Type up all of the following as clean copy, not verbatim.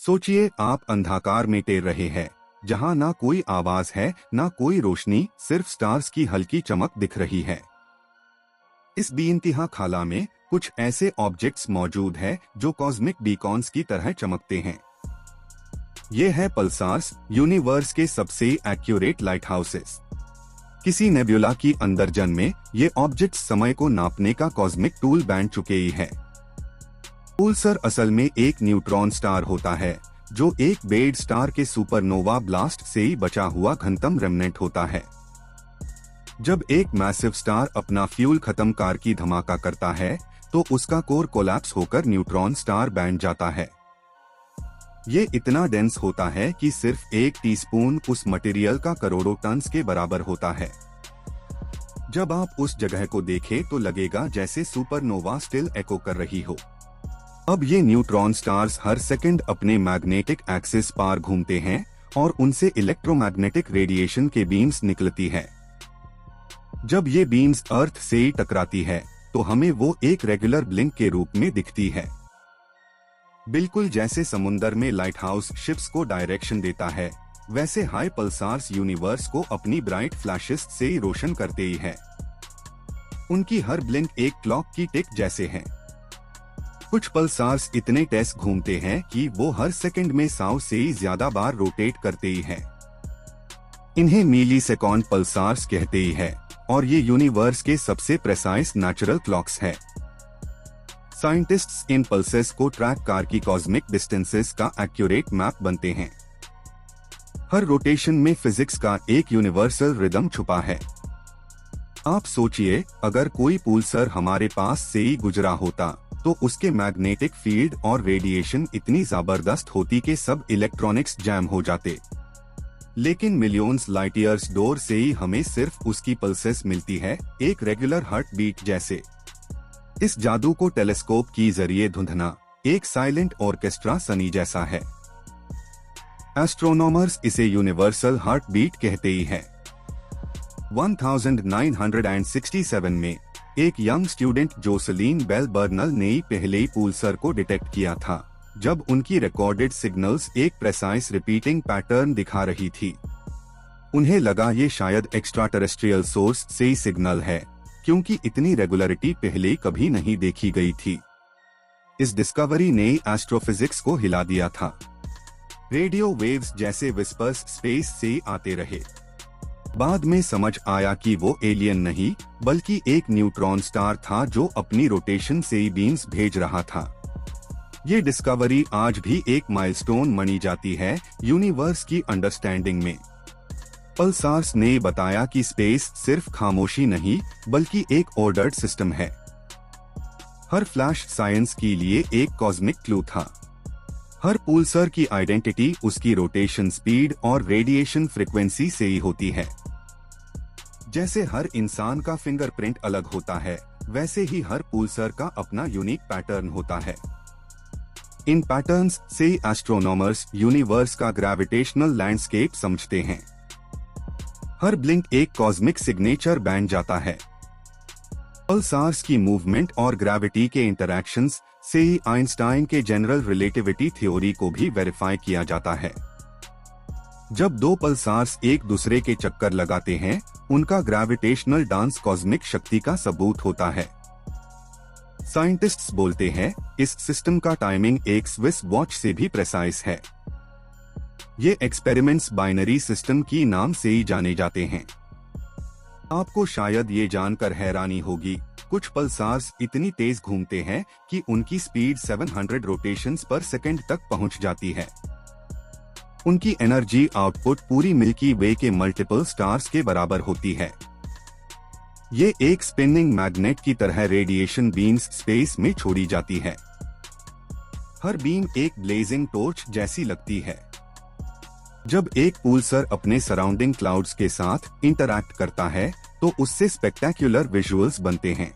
सोचिए आप अंधकार में तैर रहे हैं, जहां ना कोई आवाज है ना कोई रोशनी, सिर्फ स्टार्स की हल्की चमक दिख रही है। इस बेइंतहा खाला में कुछ ऐसे ऑब्जेक्ट्स मौजूद हैं जो कॉस्मिक बीकॉन्स की तरह चमकते हैं। ये है पल्सार्स, यूनिवर्स के सबसे एक्यूरेट लाइट हाउसेस। किसी नेब्यूला की अंदर जन्मे ये ऑब्जेक्ट्स समय को नापने का कॉस्मिक टूल बन चुके ही है। पुल्सर असल में एक न्यूट्रॉन स्टार होता है जो एक बेड स्टार के सुपरनोवा ब्लास्ट से ही बचा हुआ घनतम रेमनेंट होता है। जब एक मैसिव स्टार अपना फ्यूल खत्म कार की धमाका करता है तो उसका कोर कोलैप्स होकर न्यूट्रॉन स्टार बन जाता है। ये इतना डेंस होता है कि सिर्फ एक टीस्पून उस मटेरियल का करोड़ों टन्स के बराबर होता है। जब आप उस जगह को देखें तो लगेगा जैसे सुपरनोवा स्टिल एको कर रही हो। अब ये न्यूट्रॉन स्टार्स हर सेकंड अपने मैग्नेटिक एक्सिस पार घूमते हैं और उनसे इलेक्ट्रोमैग्नेटिक रेडिएशन के बीम्स निकलती है। जब ये बीम्स अर्थ से टकराती है तो हमें वो एक रेगुलर ब्लिंक के रूप में दिखती है, बिल्कुल जैसे समुंदर में लाइट हाउस शिप्स को डायरेक्शन देता है, वैसे हाई पल्सार्स यूनिवर्स को अपनी ब्राइट फ्लैशेस से ही रोशन करते ही है। उनकी हर ब्लिंक एक क्लॉक की टिक जैसे है। कुछ पल्सार्स इतने तेज घूमते हैं कि वो हर सेकंड में 100 से ही ज्यादा बार रोटेट करते ही हैं। इन्हें मिलीसेकंड पल्सार्स कहते ही है और ये यूनिवर्स के सबसे प्रेसाइज नेचुरल क्लॉक्स है। साइंटिस्ट्स इन पल्सेस को ट्रैक कार की कॉस्मिक डिस्टेंसेस का एक्यूरेट मैप बनते हैं। हर रोटेशन में फिजिक्स का एक यूनिवर्सल रिदम छुपा है। आप सोचिए, अगर कोई पुल्सर हमारे पास से ही गुजरा होता तो उसके मैग्नेटिक फील्ड और रेडिएशन इतनी जबरदस्त होती कि सब इलेक्ट्रॉनिक्स जैम हो जाते। लेकिन मिलियंस लाइट ईयर्स दूर से ही हमें सिर्फ उसकी पल्सेस मिलती है, एक रेगुलर हार्ट बीट जैसे। इस जादू को टेलीस्कोप की जरिए ढूंढना एक साइलेंट ऑर्केस्ट्रा सनी जैसा है। एस्ट्रोनॉमर्स इसे यूनिवर्सल हार्ट बीट कहते ही है। 1967 में एक यंग स्टूडेंट जोसेलीन बेल बर्नल ने पहले पुल्सर को डिटेक्ट किया था, जब उनकी रिकॉर्डेड सिग्नल्स एक प्रेसाइज रिपीटिंग पैटर्न दिखा रही थी। उन्हें लगा ये शायद एक्स्ट्रा टेरेस्ट्रियल सोर्स से ही सिग्नल है, क्योंकि इतनी रेगुलरिटी पहले कभी नहीं देखी गई थी। इस डिस्कवरी ने एस्ट्रोफिजिक्स को हिला दिया था। रेडियो वेव्स जैसे विस्पर्स स्पेस से आते रहे। बाद में समझ आया कि वो एलियन नहीं बल्कि एक न्यूट्रॉन स्टार था जो अपनी रोटेशन से ही बीम्स भेज रहा था। ये डिस्कवरी आज भी एक माइलस्टोन मानी जाती है यूनिवर्स की अंडरस्टैंडिंग में। पल्सार्स ने बताया कि स्पेस सिर्फ खामोशी नहीं बल्कि एक ऑर्डर्ड सिस्टम है। हर फ्लैश साइंस के लिए एक कॉस्मिक क्लू था। हर पुल्सर की आइडेंटिटी उसकी रोटेशन स्पीड और रेडिएशन फ्रीक्वेंसी से ही होती है। जैसे हर इंसान का फिंगरप्रिंट अलग होता है, वैसे ही हर पुल्सर का अपना यूनिक पैटर्न होता है। इन पैटर्न्स से एस्ट्रोनॉमर्स यूनिवर्स का ग्रेविटेशनल लैंडस्केप समझते हैं। हर ब्लिंक एक कॉस्मिक सिग्नेचर बन जाता है। पल्सार्स की मूवमेंट और ग्रेविटी के इंटरैक्शंस से ही आइंस्टाइन के जनरल रिलेटिविटी थ्योरी को भी वेरीफाई किया जाता है। जब दो पल्सार्स एक दूसरे के चक्कर लगाते हैं, उनका ग्रेविटेशनल डांस कॉस्मिक शक्ति का सबूत होता है। साइंटिस्ट्स बोलते हैं इस सिस्टम का टाइमिंग एक स्विस वॉच से भी प्रेसाइज है। ये एक्सपेरिमेंट्स बाइनरी सिस्टम की नाम से ही जाने जाते हैं। आपको शायद ये जानकर हैरानी होगी, कुछ पल्सार्स इतनी तेज घूमते हैं कि उनकी स्पीड 700 रोटेशंस पर सेकंड तक पहुंच जाती है। उनकी एनर्जी आउटपुट पूरी मिल्की वे के मल्टीपल स्टार्स के बराबर होती है। ये एक स्पिनिंग मैग्नेट की तरह रेडिएशन बीम्स स्पेस में छोड़ी जाती है। हर बीम एक ब्लेजिंग टॉर्च जैसी लगती है। जब एक पुल्सर अपने सराउंडिंग क्लाउड्स के साथ इंटरैक्ट करता है तो उससे स्पेक्टेक्युलर विजुअल्स बनते हैं।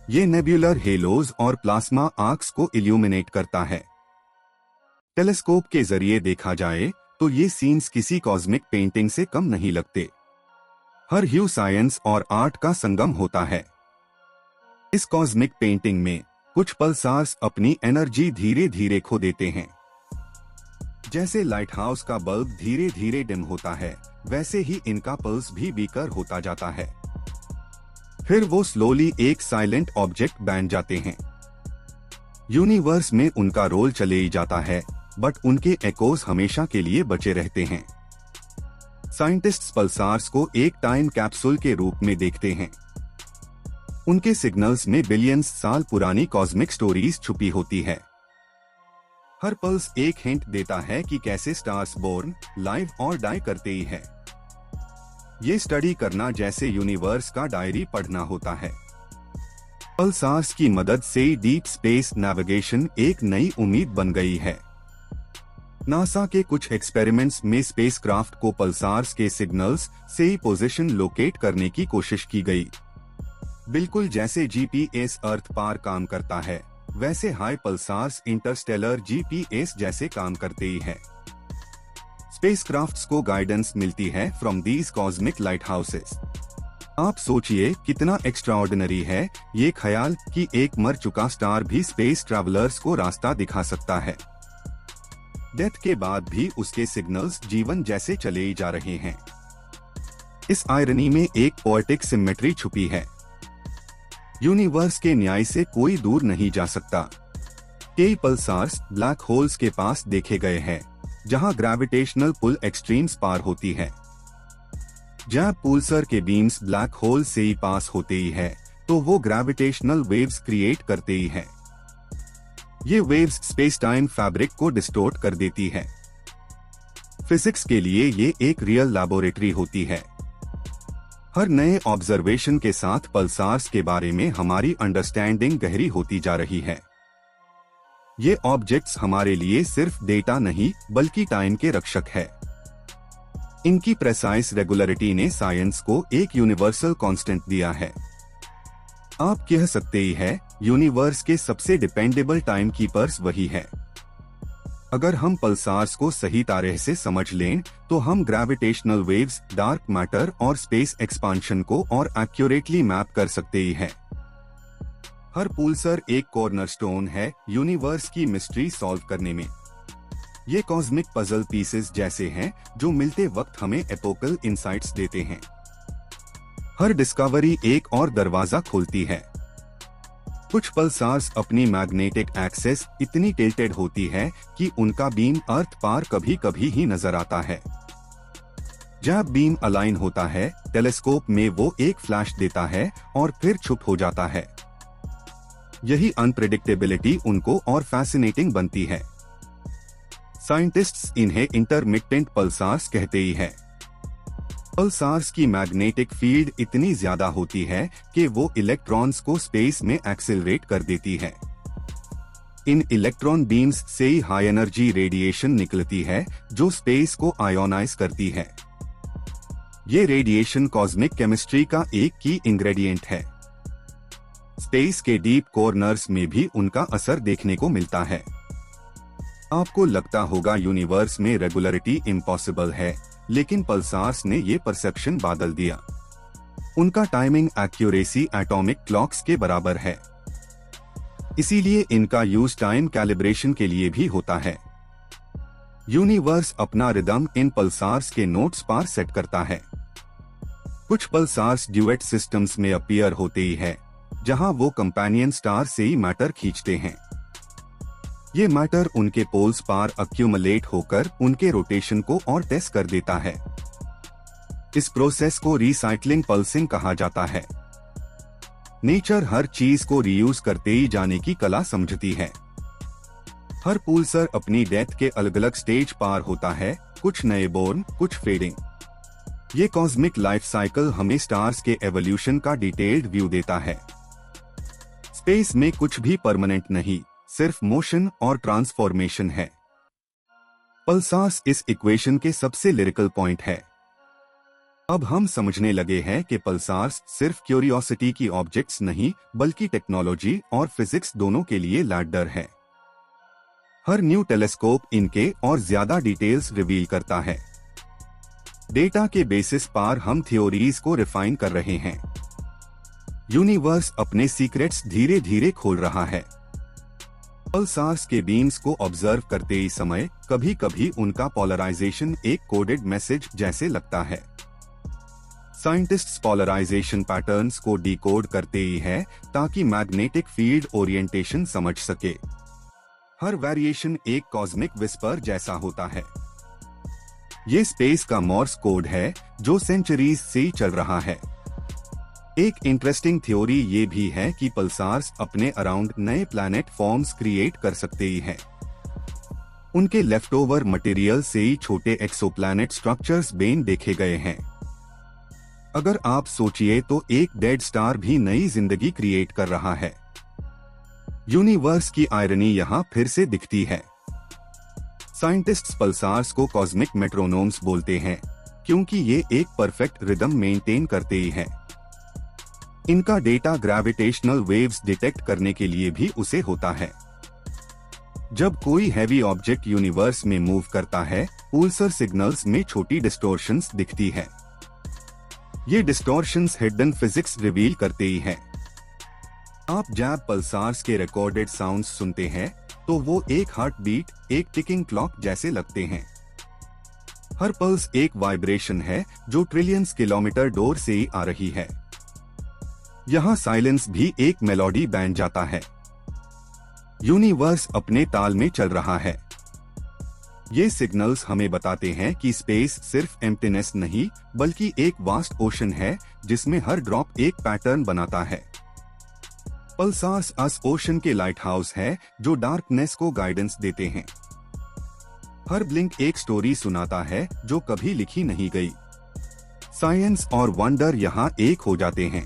ये नेब्यूलर हेलोज और प्लाज्मा आर्क्स को इल्यूमिनेट करता है। टेलीस्कोप के जरिए देखा जाए तो ये सीन्स किसी कॉस्मिक पेंटिंग से कम नहीं लगते। हर ह्यू साइंस और आर्ट का संगम होता है। इस कॉस्मिक पेंटिंग में कुछ पल्सार्स अपनी एनर्जी धीरे धीरे खो देते हैं। जैसे लाइट हाउस का बल्ब धीरे धीरे डिम होता है, वैसे ही इनका पल्स भी वीकर होता जाता है। फिर वो स्लोली एक साइलेंट ऑब्जेक्ट बन जाते हैं। यूनिवर्स में उनका रोल चले ही जाता है, बट उनके एकोस हमेशा के लिए बचे रहते हैं। साइंटिस्ट्स पल्सार्स को एक टाइम कैप्सूल के रूप में देखते हैं। उनके सिग्नल्स में बिलियंस साल पुरानी कॉस्मिक स्टोरीज छुपी होती है। हर पल्स एक हिंट देता है कि कैसे स्टार्स बोर्न, लाइव और डाई करते ही है। ये स्टडी करना जैसे यूनिवर्स का डायरी पढ़ना होता है। पल्सार्स की मदद से डीप स्पेस नेविगेशन एक नई उम्मीद बन गई है। नासा के कुछ एक्सपेरिमेंट्स में स्पेसक्राफ्ट को पल्सार्स के सिग्नल्स से ही पोजीशन लोकेट करने की कोशिश की गई। बिल्कुल जैसे जीपीएस अर्थ पार काम करता है, वैसे हाई पल्सार्स इंटरस्टेलर जीपीएस जैसे काम करते ही है। स्पेसक्राफ्ट्स को गाइडेंस मिलती है from these cosmic light houses. आप सोचिए कितना एक्स्ट्राऑर्डिनरी है ये ख्याल कि एक मर चुका स्टार भी स्पेस ट्रैवलर्स को रास्ता दिखा सकता है। डेथ के बाद भी उसके सिग्नल्स जीवन जैसे चले ही जा रहे हैं। इस आयरनी में एक पोएटिक सिमेट्री छुपी है। यूनिवर्स के न्याय से कोई दूर नहीं जा सकता। कई पल्सार्स ब्लैक होल्स के पास देखे गए हैं, जहां ग्रेविटेशनल पुल एक्सट्रीम्स पार होती है। जब पुल्सर के बीम्स ब्लैक होल से ही पास होते ही है, तो वो ग्रेविटेशनल वेव्स क्रिएट करते ही है। ये वेव्स स्पेस टाइम फैब्रिक को डिस्टोर्ट कर देती है। फिजिक्स के लिए ये एक रियल लैबोरेटरी होती है। हर नए ऑब्जर्वेशन के साथ पल्सार्स के बारे में हमारी अंडरस्टैंडिंग गहरी होती जा रही है। ये ऑब्जेक्ट्स हमारे लिए सिर्फ डेटा नहीं बल्कि टाइम के रक्षक है। इनकी प्रेसाइज रेगुलरिटी ने साइंस को एक यूनिवर्सल कांस्टेंट दिया है। आप कह सकते ही है यूनिवर्स के सबसे डिपेंडेबल टाइम कीपर्स वही है। अगर हम पल्सार्स को सही तरह से समझ लें तो हम ग्रेविटेशनल वेव्स, डार्क मैटर और स्पेस एक्सपांशन को और एक्यूरेटली मैप कर सकते ही है। हर पुल्सर एक कॉर्नरस्टोन है यूनिवर्स की मिस्ट्री सॉल्व करने में। ये कॉस्मिक पजल पीसेस जैसे हैं जो मिलते वक्त हमें एपोकल इंसाइट्स देते हैं। हर डिस्कवरी एक और दरवाजा खोलती है। कुछ पल्सार्स अपनी मैग्नेटिक एक्सेस इतनी टिल्टेड होती है कि उनका बीम अर्थ पार कभी कभी ही नजर आता है। जब बीम अलाइन होता है, टेलीस्कोप में वो एक फ्लैश देता है और फिर छुप हो जाता है। यही अनप्रेडिक्टेबिलिटी उनको और फैसिनेटिंग बनती है। साइंटिस्ट्स इन्हें इंटरमिटेंट पल्सार्स कहते ही है। पल्सार्स की मैग्नेटिक फील्ड इतनी ज्यादा होती है कि वो इलेक्ट्रॉन्स को स्पेस में एक्सेलरेट कर देती है। इन इलेक्ट्रॉन बीम्स से ही हाई एनर्जी रेडिएशन निकलती है जो स्पेस को आयोनाइज करती है। ये रेडिएशन कॉस्मिक केमिस्ट्री का एक की इंग्रेडिएंट है। स्पेस के डीप कॉर्नर्स में भी उनका असर देखने को मिलता है। आपको लगता होगा यूनिवर्स में रेगुलरिटी इम्पॉसिबल है, लेकिन पल्सार्स ने ये परसेप्शन बदल दिया। उनका टाइमिंग एक्यूरेसी एटॉमिक क्लॉक्स के बराबर है। इसीलिए इनका यूज टाइम कैलिब्रेशन के लिए भी होता है। यूनिवर्स अपना रिदम इन पल्सार्स के नोट्स पर सेट करता है। कुछ पल्सार्स ड्यूएट सिस्टम्स में अपीयर होते ही है, जहां वो कंपेनियन स्टार से ही मैटर खींचते हैं। ये मैटर उनके पोल्स पर अक्यूमुलेट होकर उनके रोटेशन को और टेस्ट कर देता है। इस प्रोसेस को रिसाइक्लिंग पल्सिंग कहा जाता है। नेचर हर चीज को रीयूज करते ही जाने की कला समझती है। हर पुल्सर अपनी डेथ के अलग अलग स्टेज पार होता है, कुछ नए बोर्न, कुछ फेडिंग। ये कॉस्मिक लाइफ साइकिल हमें स्टार्स के एवोल्यूशन का डिटेल्ड व्यू देता है। स्पेस में कुछ भी परमानेंट नहीं, सिर्फ मोशन और ट्रांसफॉर्मेशन है। पल्सार्स इस इक्वेशन के सबसे लिरिकल पॉइंट है। अब हम समझने लगे हैं कि पल्सार्स सिर्फ क्यूरियोसिटी की ऑब्जेक्ट्स नहीं, बल्कि टेक्नोलॉजी और फिजिक्स दोनों के लिए लैडर है। हर न्यू टेलीस्कोप इनके और ज्यादा डिटेल्स रिवील करता है। डेटा के बेसिस पर हम थ्योरीज को रिफाइन कर रहे हैं। यूनिवर्स अपने सीक्रेट्स धीरे धीरे खोल रहा है। पल्सार्स के बीम्स को ऑब्जर्व करते ही समय कभी कभी उनका पोलराइजेशन एक कोडेड मैसेज जैसे लगता है। साइंटिस्ट्स पोलराइजेशन पैटर्न्स को डिकोड करते ही है ताकि मैग्नेटिक फील्ड ओरिएंटेशन समझ सके। हर वेरिएशन एक कॉस्मिक विस्पर जैसा होता है। ये स्पेस का मॉर्स कोड है जो सेंचुरीज से चल रहा है। एक इंटरेस्टिंग थ्योरी ये भी है कि पल्सार्स अपने अराउंड नए प्लैनेट फॉर्म्स क्रिएट कर सकते ही हैं। उनके लेफ्टओवर मटेरियल से ही छोटे एक्सोप्लैनेट स्ट्रक्चर्स बेन देखे गए हैं। अगर आप सोचिए तो एक डेड स्टार भी नई जिंदगी क्रिएट कर रहा है। यूनिवर्स की आयरनी यहाँ फिर से दिखती है। साइंटिस्ट्स पल्सार्स को कॉस्मिक मेट्रोनोम्स बोलते हैं क्योंकि ये एक परफेक्ट रिदम मेंटेन करते ही हैं। इनका डेटा ग्रेविटेशनल वेव्स डिटेक्ट करने के लिए भी उसे होता है। जब कोई हैवी ऑब्जेक्ट यूनिवर्स में मूव करता है, पुल्सर सिग्नल्स में छोटी डिस्टॉर्शंस दिखती है। ये डिस्टॉर्शंस हिडन फिजिक्स रिवील करते ही हैं। आप जब पल्सार्स के रिकॉर्डेड साउंड्स सुनते हैं तो वो एक हार्ट बीट, एक टिकिंग क्लॉक जैसे लगते हैं। हर पल्स एक वाइब्रेशन है जो ट्रिलियंस किलोमीटर दूर से ही आ रही है। यहाँ साइलेंस भी एक मेलोडी बन जाता है। यूनिवर्स अपने ताल में चल रहा है। ये सिग्नल्स हमें बताते हैं कि स्पेस सिर्फ एम्प्टीनेस नहीं बल्कि एक वास्ट ओशन है जिसमें हर ड्रॉप एक पैटर्न बनाता है। पल्सार्स अस ओशन के लाइट हाउस है जो डार्कनेस को गाइडेंस देते हैं। हर ब्लिंक एक स्टोरी सुनाता है जो कभी लिखी नहीं गई। साइंस और वंडर यहाँ एक हो जाते हैं।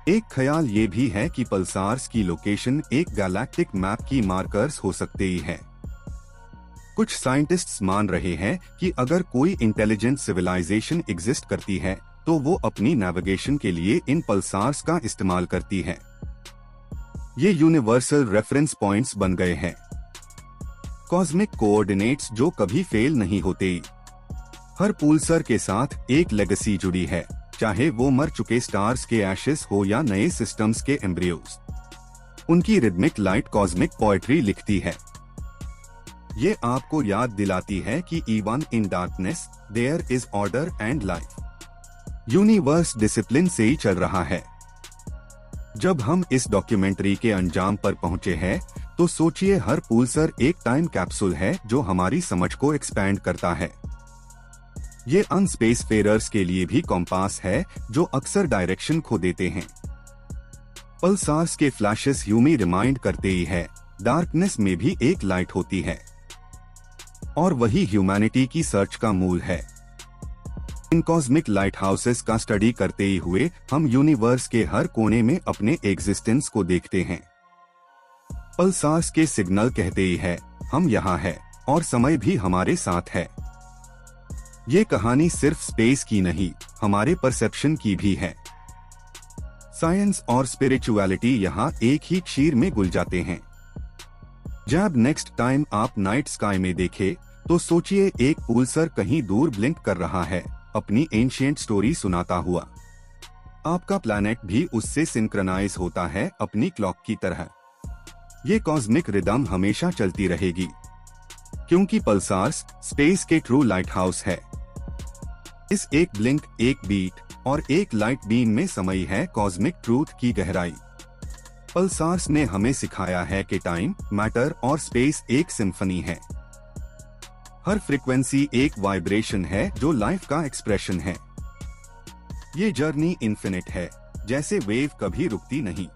एक ख्याल ये भी है कि पल्सार्स की लोकेशन एक गैलेक्टिक मैप की मार्कर्स हो सकते ही है। कुछ साइंटिस्ट्स मान रहे हैं कि अगर कोई इंटेलिजेंट सिविलाइजेशन एग्जिस्ट करती है तो वो अपनी नेविगेशन के लिए इन पल्सार्स का इस्तेमाल करती है। ये यूनिवर्सल रेफरेंस पॉइंट्स बन गए हैं, कॉस्मिक कोऑर्डिनेट्स जो कभी फेल नहीं होते। हर पुल्सर के साथ एक लेगेसी जुड़ी है, चाहे वो मर चुके स्टार्स के एशेस हो या नए सिस्टम्स के एम्ब्रियोज। उनकी रिदमिक लाइट कॉस्मिक पोएट्री लिखती है। ये आपको याद दिलाती है कि even in darkness there is order and life. Universe discipline से ही चल रहा है। जब हम इस डॉक्यूमेंट्री के अंजाम पर पहुंचे हैं तो सोचिए हर पुल्सर एक टाइम कैप्सूल है जो हमारी समझ को एक्सपैंड करता है। ये अनस्पेस फेरर्स के लिए भी कॉम्पास है जो अक्सर डायरेक्शन खो देते हैं। पल्सार्स के फ्लैशेस ह्यूमी रिमाइंड करते ही है डार्कनेस में भी एक लाइट होती है और वही ह्यूमैनिटी की सर्च का मूल है। इन कॉस्मिक लाइट हाउसेस का स्टडी करते ही हुए हम यूनिवर्स के हर कोने में अपने एग्जिस्टेंस को देखते हैं। पल्सार्स के सिग्नल कहते ही है हम यहाँ है और समय भी हमारे साथ है। ये कहानी सिर्फ स्पेस की नहीं, हमारे परसेप्शन की भी है। साइंस और स्पिरिचुअलिटी यहाँ एक ही क्षीर में घुल जाते हैं। जब नेक्स्ट टाइम आप नाइट स्काई में देखे तो सोचिए एक पुल्सर कहीं दूर ब्लिंक कर रहा है, अपनी एंशिएंट स्टोरी सुनाता हुआ। आपका प्लैनेट भी उससे सिंक्रोनाइज होता है अपनी क्लॉक की तरह। ये कॉस्मिक रिदम हमेशा चलती रहेगी क्योंकि पल्सार्स स्पेस के ट्रू लाइट हाउस है। इस एक ब्लिंक, एक बीट और एक लाइट बीम में समाई है कॉस्मिक ट्रूथ की गहराई। पल्सार्स ने हमें सिखाया है कि टाइम, मैटर और स्पेस एक सिम्फनी है। हर फ्रीक्वेंसी एक वाइब्रेशन है जो लाइफ का एक्सप्रेशन है। ये जर्नी इन्फिनिट है, जैसे वेव कभी रुकती नहीं।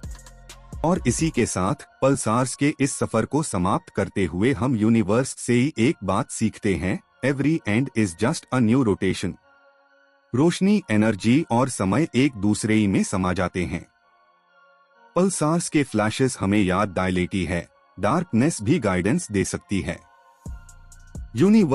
और इसी के साथ पल्सार्स के इस सफर को समाप्त करते हुए हम यूनिवर्स से ही एक बात सीखते हैं, every and is just a new rotation. Roshni, energy और समय एक दूसरे ही में समा जाते हैं। पल्सार्स के फ्लैशेस हमें याद दिलाती है, डार्कनेस भी गाइडेंस दे सकती है। यूनिवर्स